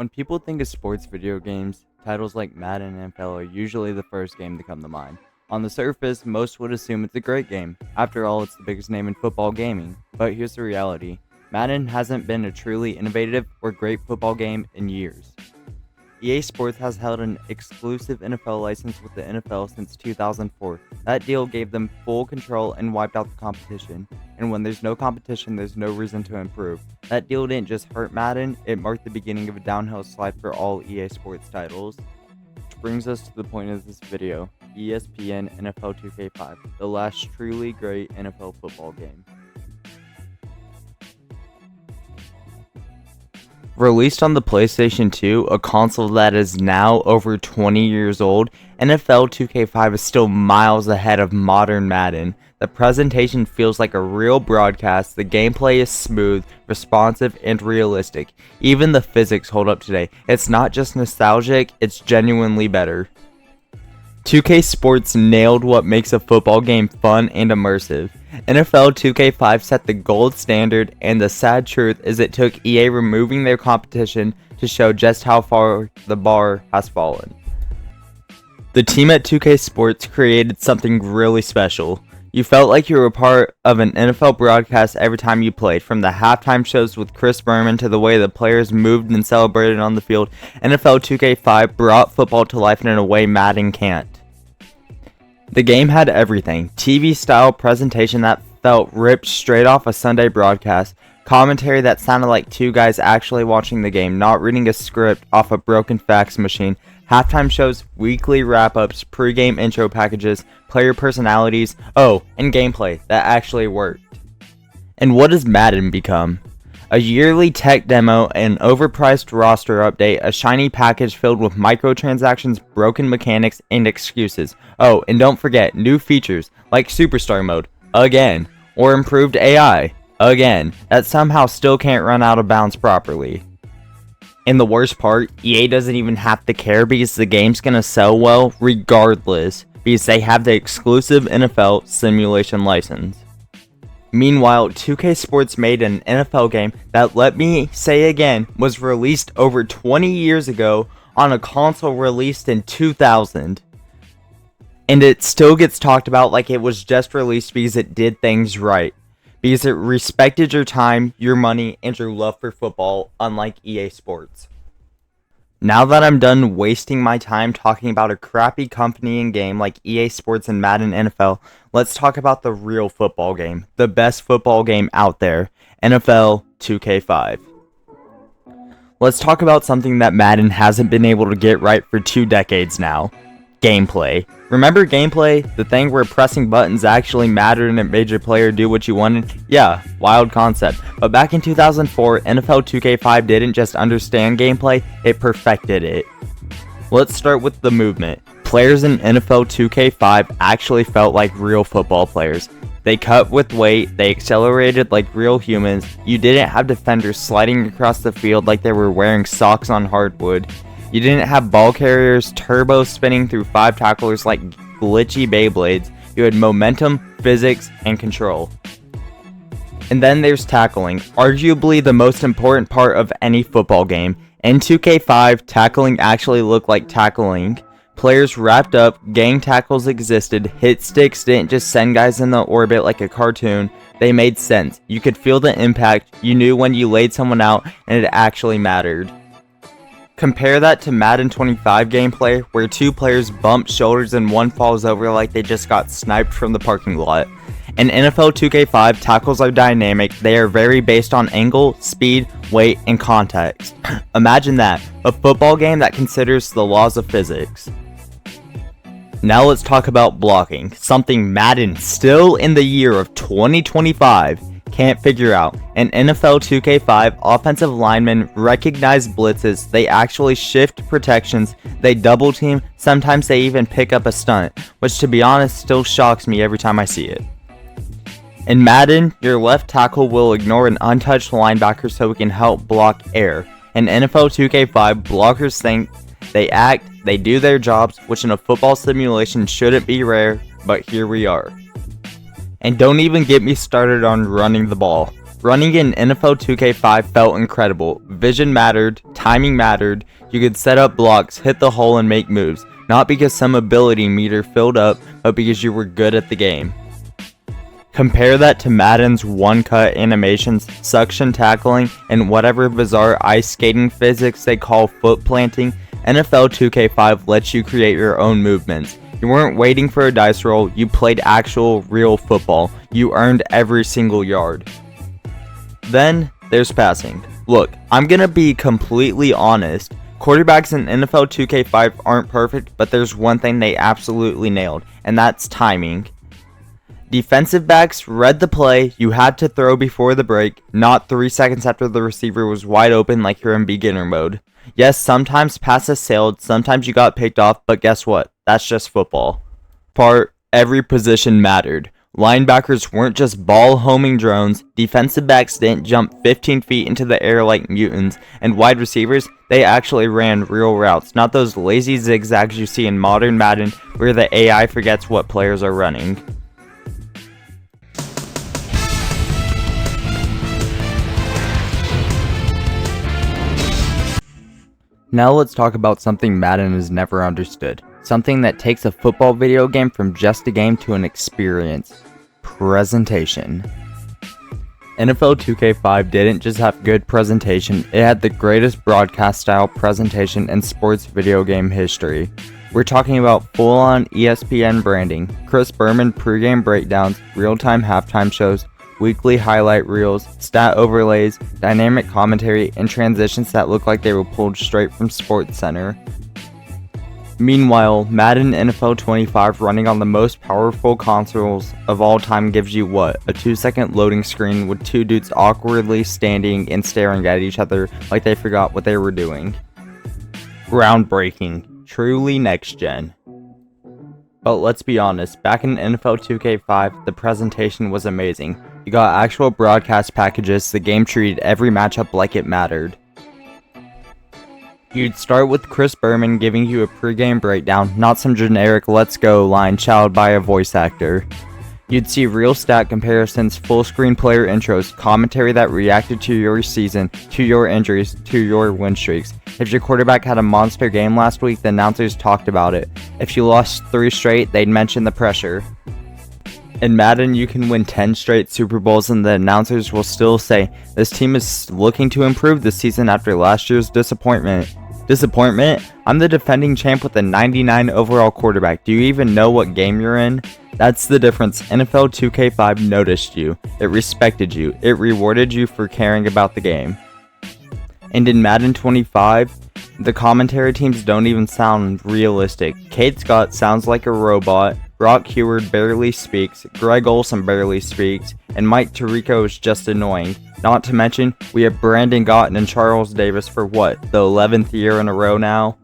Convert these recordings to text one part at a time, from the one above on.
When people think of sports video games, titles like Madden and NFL are usually the first game to come to mind. On the surface, most would assume it's a great game. After all, it's the biggest name in football gaming. But here's the reality. Madden hasn't been a truly innovative or great football game in years. EA Sports has held an exclusive NFL license with the NFL since 2004. That deal gave them full control and wiped out the competition. And when there's no competition, there's no reason to improve. That deal didn't just hurt Madden, it marked the beginning of a downhill slide for all EA Sports titles. Which brings us to the point of this video, ESPN NFL 2K5, the last truly great NFL football game. Released on the PlayStation 2, a console that is now over 20 years old, NFL 2K5 is still miles ahead of modern Madden. The presentation feels like a real broadcast, the gameplay is smooth, responsive, and realistic. Even the physics hold up today. It's not just nostalgic, it's genuinely better. 2K Sports nailed what makes a football game fun and immersive. NFL 2K5 set the gold standard, and the sad truth is it took EA removing their competition to show just how far the bar has fallen. The team at 2K Sports created something really special. You felt like you were part of an NFL broadcast every time you played, from the halftime shows with Chris Berman to the way the players moved and celebrated on the field. NFL 2K5 brought football to life in a way Madden can't. The game had everything: TV-style presentation that felt ripped straight off a Sunday broadcast, commentary that sounded like two guys actually watching the game, not reading a script off a broken fax machine, halftime shows, weekly wrap-ups, pre-game intro packages, player personalities, and gameplay that actually worked. And what does Madden become? A yearly tech demo, an overpriced roster update, a shiny package filled with microtransactions, broken mechanics, and excuses. Oh, and don't forget, new features like Superstar Mode, again, or improved AI, again, that somehow still can't run out of bounds properly. And the worst part, EA doesn't even have to care because the game's gonna sell well regardless, because they have the exclusive NFL simulation license. Meanwhile, 2K Sports made an NFL game that, let me say again, was released over 20 years ago on a console released in 2000. And it still gets talked about like it was just released because it did things right. Because it respected your time, your money, and your love for football, unlike EA Sports. Now that I'm done wasting my time talking about a crappy company and game like EA Sports and Madden NFL, let's talk about the real football game, the best football game out there, NFL 2K5. Let's talk about something that Madden hasn't been able to get right for 2 decades now: gameplay. Remember gameplay? The thing where pressing buttons actually mattered and it made your player do what you wanted? Yeah, wild concept. But back in 2004, NFL 2K5 didn't just understand gameplay, it perfected it. Let's start with the movement. Players in NFL 2K5 actually felt like real football players. They cut with weight, they accelerated like real humans. You didn't have defenders sliding across the field like they were wearing socks on hardwood. You didn't have ball carriers turbo spinning through 5 tacklers like glitchy Beyblades. You had momentum, physics, and control. And then there's tackling, arguably the most important part of any football game. In 2K5, tackling actually looked like tackling. Players wrapped up, gang tackles existed, hit sticks didn't just send guys in the orbit like a cartoon, they made sense. You could feel the impact, you knew when you laid someone out, and it actually mattered. Compare that to Madden 25 gameplay, where 2 players bump shoulders and one falls over like they just got sniped from the parking lot. In NFL 2K5, tackles are dynamic, they are very based on angle, speed, weight, and context. Imagine that, a football game that considers the laws of physics. Now let's talk about blocking, something Madden, still in the year of 2025, can't figure out. In NFL 2K5, offensive linemen recognize blitzes, they actually shift protections, they double team, sometimes they even pick up a stunt, which to be honest still shocks me every time I see it. In Madden, your left tackle will ignore an untouched linebacker so he can help block air. In NFL 2K5, blockers think, they act, they do their jobs, which in a football simulation shouldn't be rare, but here we are. And don't even get me started on running the ball. Running in NFL 2K5 felt incredible. Vision mattered, timing mattered, you could set up blocks, hit the hole, and make moves. Not because some ability meter filled up, but because you were good at the game. Compare that to Madden's one-cut animations, suction tackling, and whatever bizarre ice skating physics they call foot planting. NFL 2K5 lets you create your own movements. You weren't waiting for a dice roll, you played actual, real football. You earned every single yard. Then, there's passing. Look, I'm gonna be completely honest. Quarterbacks in NFL 2K5 aren't perfect, but there's one thing they absolutely nailed, and that's timing. Defensive backs read the play, you had to throw before the break, not 3 seconds after the receiver was wide open like you're in beginner mode. Yes, sometimes passes sailed, sometimes you got picked off, but guess what? That's just football. Every position mattered. Linebackers weren't just ball homing drones, defensive backs didn't jump 15 feet into the air like mutants, and wide receivers, they actually ran real routes, not those lazy zigzags you see in modern Madden where the AI forgets what players are running. Now let's talk about something Madden has never understood. Something that takes a football video game from just a game to an experience. Presentation. NFL 2K5 didn't just have good presentation, it had the greatest broadcast style presentation in sports video game history. We're talking about full-on ESPN branding, Chris Berman pregame breakdowns, real-time halftime shows, weekly highlight reels, stat overlays, dynamic commentary, and transitions that look like they were pulled straight from SportsCenter. Meanwhile, Madden NFL 25 running on the most powerful consoles of all time gives you what? A 2-second loading screen with two dudes awkwardly standing and staring at each other like they forgot what they were doing. Groundbreaking. Truly next gen. But let's be honest, back in NFL 2K5, the presentation was amazing. You got actual broadcast packages, the game treated every matchup like it mattered. You'd start with Chris Berman giving you a pregame breakdown, not some generic let's go line shouted by a voice actor. You'd see real stat comparisons, full screen player intros, commentary that reacted to your season, to your injuries, to your win streaks. If your quarterback had a monster game last week, the announcers talked about it. If you lost 3 straight, they'd mention the pressure. In Madden, you can win 10 straight Super Bowls and the announcers will still say, this team is looking to improve this season after last year's disappointment. Disappointment? I'm the defending champ with a 99 overall quarterback. Do you even know what game you're in? That's the difference. NFL 2K5 noticed you. It respected you. It rewarded you for caring about the game. And in Madden 25, the commentary teams don't even sound realistic. Kate Scott sounds like a robot, Brock Heward barely speaks, Greg Olsen barely speaks, and Mike Tirico is just annoying. Not to mention, we have Brandon Gotton and Charles Davis for what, the 11th year in a row now?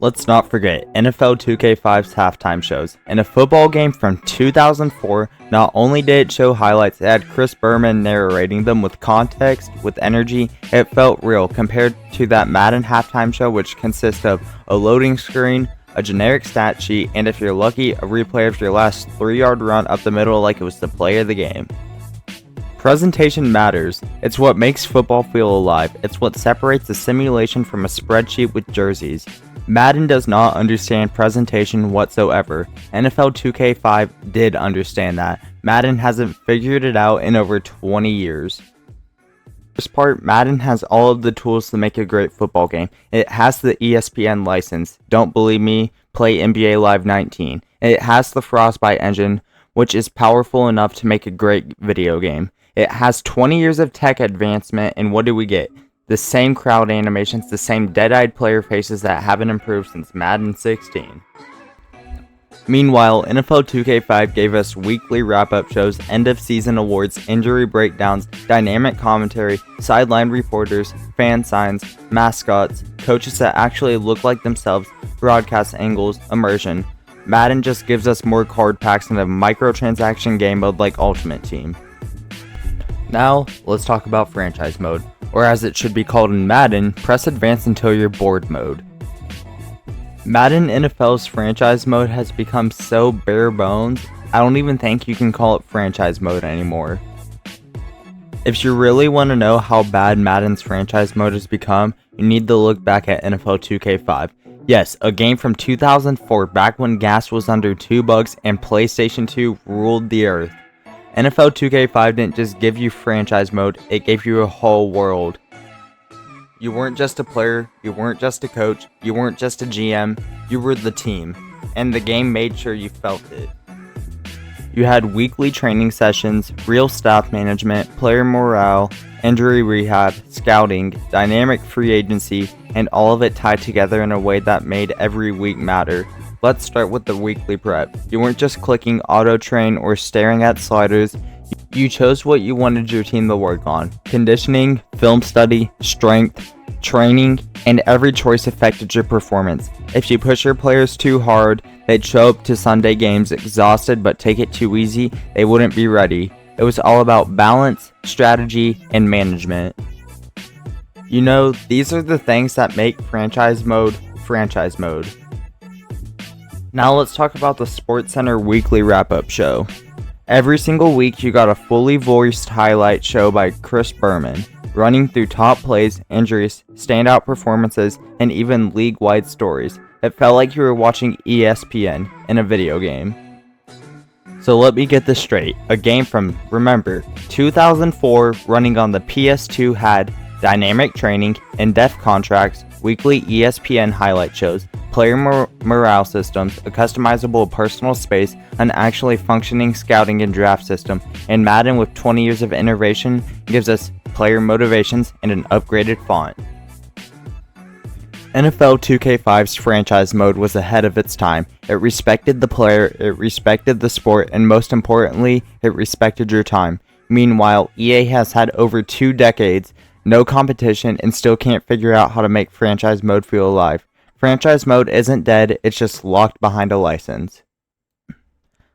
Let's not forget NFL 2K5's halftime shows. In a football game from 2004, not only did it show highlights, it had Chris Berman narrating them with context, with energy. It felt real compared to that Madden halftime show, which consists of a loading screen, a generic stat sheet, and if you're lucky, a replay of your last 3-yard run up the middle like it was the play of the game. Presentation matters. It's what makes football feel alive. It's what separates a simulation from a spreadsheet with jerseys. Madden does not understand presentation whatsoever. NFL 2K5 did understand that. Madden hasn't figured it out in over 20 years. First part, Madden has all of the tools to make a great football game. It has the ESPN license. Don't believe me? Play NBA Live 19. It has the Frostbite engine, which is powerful enough to make a great video game. It has 20 years of tech advancement, and what do we get? The same crowd animations, the same dead-eyed player faces that haven't improved since Madden 16. Meanwhile, NFL 2K5 gave us weekly wrap-up shows, end-of-season awards, injury breakdowns, dynamic commentary, sideline reporters, fan signs, mascots, coaches that actually look like themselves, broadcast angles, immersion. Madden just gives us more card packs and a microtransaction game mode like Ultimate Team. Now, let's talk about franchise mode, or as it should be called in Madden, press advance until you're bored mode. Madden NFL's franchise mode has become so bare bones, I don't even think you can call it franchise mode anymore. If you really want to know how bad Madden's franchise mode has become, you need to look back at NFL 2K5. Yes, a game from 2004, back when gas was under $2 and PlayStation 2 ruled the earth. NFL 2K5 didn't just give you franchise mode, it gave you a whole world. You weren't just a player, you weren't just a coach, you weren't just a GM, you were the team, and the game made sure you felt it. You had weekly training sessions, real staff management, player morale, injury rehab, scouting, dynamic free agency, and all of it tied together in a way that made every week matter. Let's start with the weekly prep. You weren't just clicking auto train or staring at sliders. You chose what you wanted your team to work on. Conditioning, film study, strength, training, and every choice affected your performance. If you push your players too hard, they'd show up to Sunday games exhausted, but take it too easy, they wouldn't be ready. It was all about balance, strategy, and management. You know, these are the things that make franchise mode. Now let's talk about the SportsCenter weekly wrap-up show. Every single week you got a fully voiced highlight show by Chris Berman, running through top plays, injuries, standout performances, and even league-wide stories. It felt like you were watching ESPN in a video game. So let me get this straight. A game from, remember, 2004 running on the PS2 had dynamic training, in-depth contracts, weekly ESPN highlight shows, player morale systems, a customizable personal space, an actually functioning scouting and draft system, and Madden with 20 years of innovation gives us player motivations and an upgraded font. NFL 2K5's franchise mode was ahead of its time. It respected the player, it respected the sport, and most importantly, it respected your time. Meanwhile, EA has had over 2 decades, no competition, and still can't figure out how to make franchise mode feel alive. Franchise mode isn't dead, it's just locked behind a license.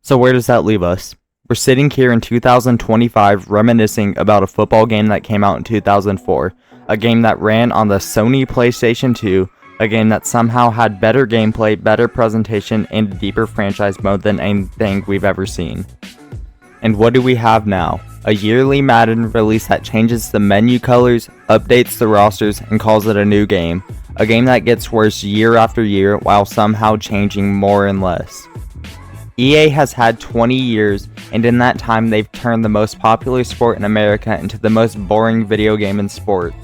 So where does that leave us? We're sitting here in 2025 reminiscing about a football game that came out in 2004, a game that ran on the Sony PlayStation 2, a game that somehow had better gameplay, better presentation, and a deeper franchise mode than anything we've ever seen. And what do we have now? A yearly Madden release that changes the menu colors, updates the rosters, and calls it a new game. A game that gets worse year after year while somehow changing more and less. EA has had 20 years, and in that time they've turned the most popular sport in America into the most boring video game in sports.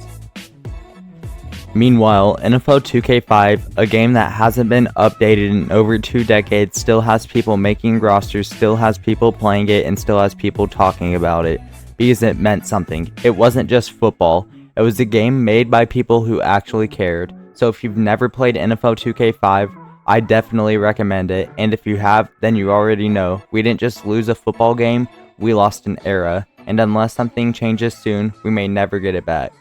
Meanwhile, NFL 2K5, a game that hasn't been updated in over 2 decades, still has people making rosters, still has people playing it, and still has people talking about it. Because it meant something. It wasn't just football. It was a game made by people who actually cared. So if you've never played NFL 2K5, I definitely recommend it. And if you have, then you already know. We didn't just lose a football game, we lost an era. And unless something changes soon, we may never get it back.